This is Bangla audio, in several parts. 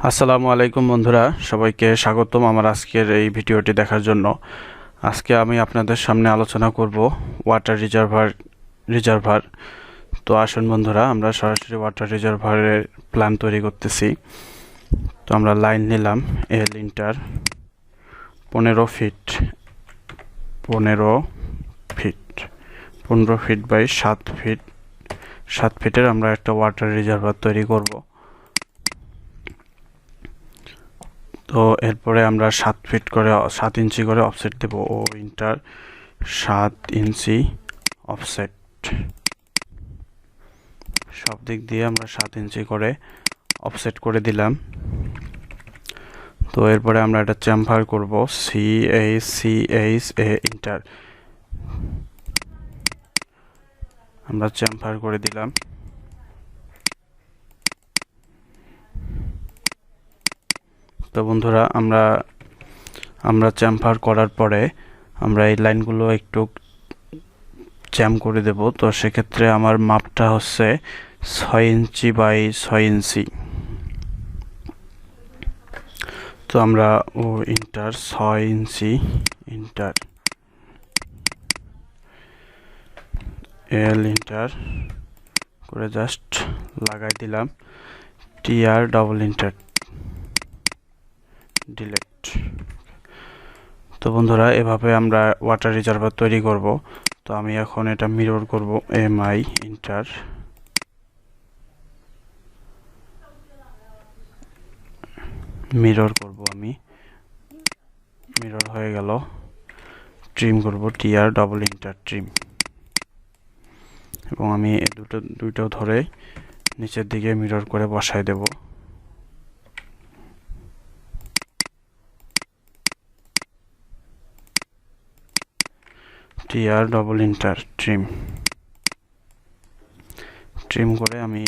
আসসালামু আলাইকুম বন্ধুরা, সবাইকে স্বাগতম আমার আজকের এই ভিডিওটি দেখার জন্য। আজকে আমি আপনাদের সামনে আলোচনা করব ওয়াটার রিজার্ভার। তো আসুন বন্ধুরা, আমরা সরাসরি ওয়াটার রিজার্ভারের প্ল্যান তৈরি করতেছি। তো আমরা লাইন নিলাম, এল ইন্টার 15 ফিট বাই 7 ফিটের আমরা একটা ওয়াটার রিজার্ভার তৈরি করব। তো এরপরে আমরা 7 ইঞ্চি করে অফসেট দেব। ও ইন্টার 7 ইঞ্চি অফসেট, সব দিক দিয়ে আমরা 7 ইঞ্চি করে অফসেট করে দিলাম। তো এরপরে আমরা এটা চেম্বার করব, CH ইন্টার আমরা চেম্বার করে দিলাম। তো বন্ধুরা, আমরা চেম্বার করার পরে আমরা এই লাইনগুলো একটু জ্যাম করে দেব। তো সেক্ষেত্রে আমার মাপটা হচ্ছে 6 ইঞ্চি বাই 6 ইঞ্চি। তো আমরা ইন্টার 6 ইঞ্চি ইন্টার এল ইন্টার করে জাস্ট লাগাই দিলাম, TR ডাবল ইন্টার ডিলেট। তো বন্ধুরা, এভাবে আমরা ওয়াটার রিজার্ভার তৈরি করব। তো আমি এখন এটা মিরর করব, MI ইন্টার মিরর করব, আমি মিরর হয়ে গেল। ট্রিম করব, TR ডাবল ইন্টার ট্রিম, এবং আমি দুটো ধরে নিচের দিকে মিরর করে বসাই দেব। TR ডাবল ইন্টার ট্রিম করে আমি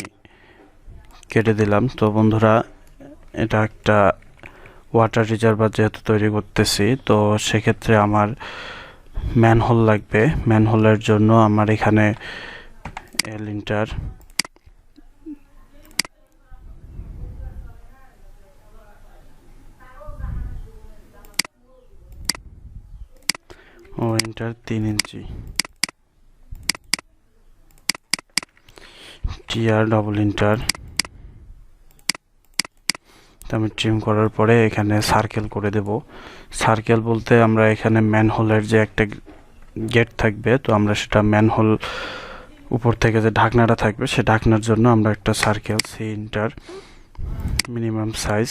কেটে দিলাম। তো বন্ধুরা, এটা একটা ওয়াটার রিজার্ভার যেহেতু তৈরি করতেছি, তো সেক্ষেত্রে আমার ম্যানহোল লাগবে। ম্যানহোলের জন্য আমার এখানে এল ইন্টার ও ইন্টার 3 ইঞ্চি TR ডাবল ইন্টার। আমি ট্রিম করার পরে এখানে সার্কেল করে দেব। সার্কেল বলতে আমরা এখানে ম্যানহোলের যে একটা গেট থাকবে, তো আমরা সেটা ম্যানহোল উপর থেকে যে ঢাকনাটা থাকবে সে ঢাকনার জন্য আমরা একটা সার্কেল, সি ইন্টার মিনিমাম সাইজ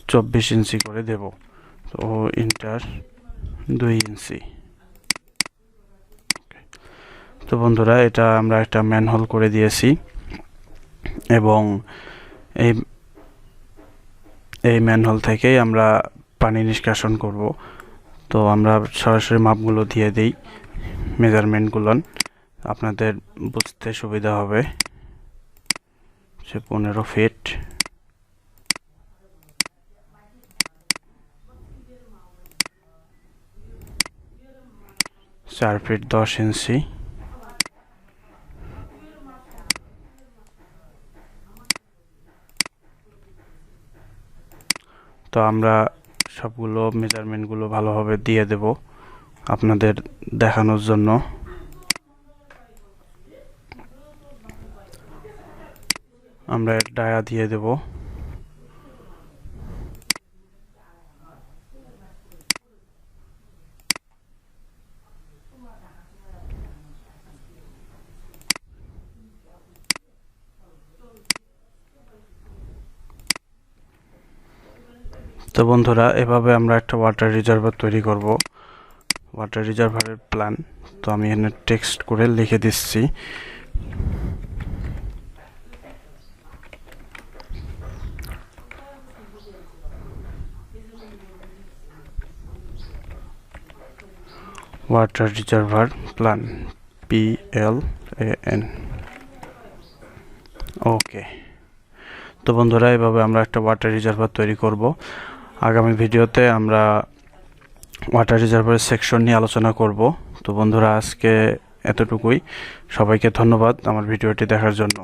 24 ইঞ্চি করে দেব। তো ইন্টার 2 ইঞ্চি। তো বন্ধুরা, এটা আমরা একটা ম্যানহোল করে দিয়েছি, এবং এই ম্যানহোল থেকেই আমরা পানি নিষ্কাশন করব। তো আমরা সরাসরি মাপগুলো দিয়ে দিই, মেজারমেন্টগুলো আপনাদের বুঝতে সুবিধা হবে। 15 ফিট, 4 ফিট 10 ইঞ্চি, তো আমরা সবগুলো মেজারমেন্টগুলো ভালোভাবে দিয়ে দেব আপনাদের দেখানোর জন্য। আমরা ডায়া দিয়ে দেব। তো বন্ধুরা, এভাবে আমরা একটা ওয়াটার রিজার্ভার তৈরি করব, ওয়াটার রিজার্ভারের প্ল্যান। তো আমি এখানে টেক্সট করে লিখে দিচ্ছি। Water reservoir plan, PLAN। ওকে। তো বন্ধুরা, এভাবে আমরা একটা ওয়াটার রিজার্ভার তৈরি করব। আগামী ভিডিওতে আমরা ওয়াটার রিজার্ভারের সেকশন নিয়ে আলোচনা করব। তো বন্ধুরা, আজকে এতটুকুই। সবাইকে ধন্যবাদ আমার ভিডিওটি দেখার জন্য।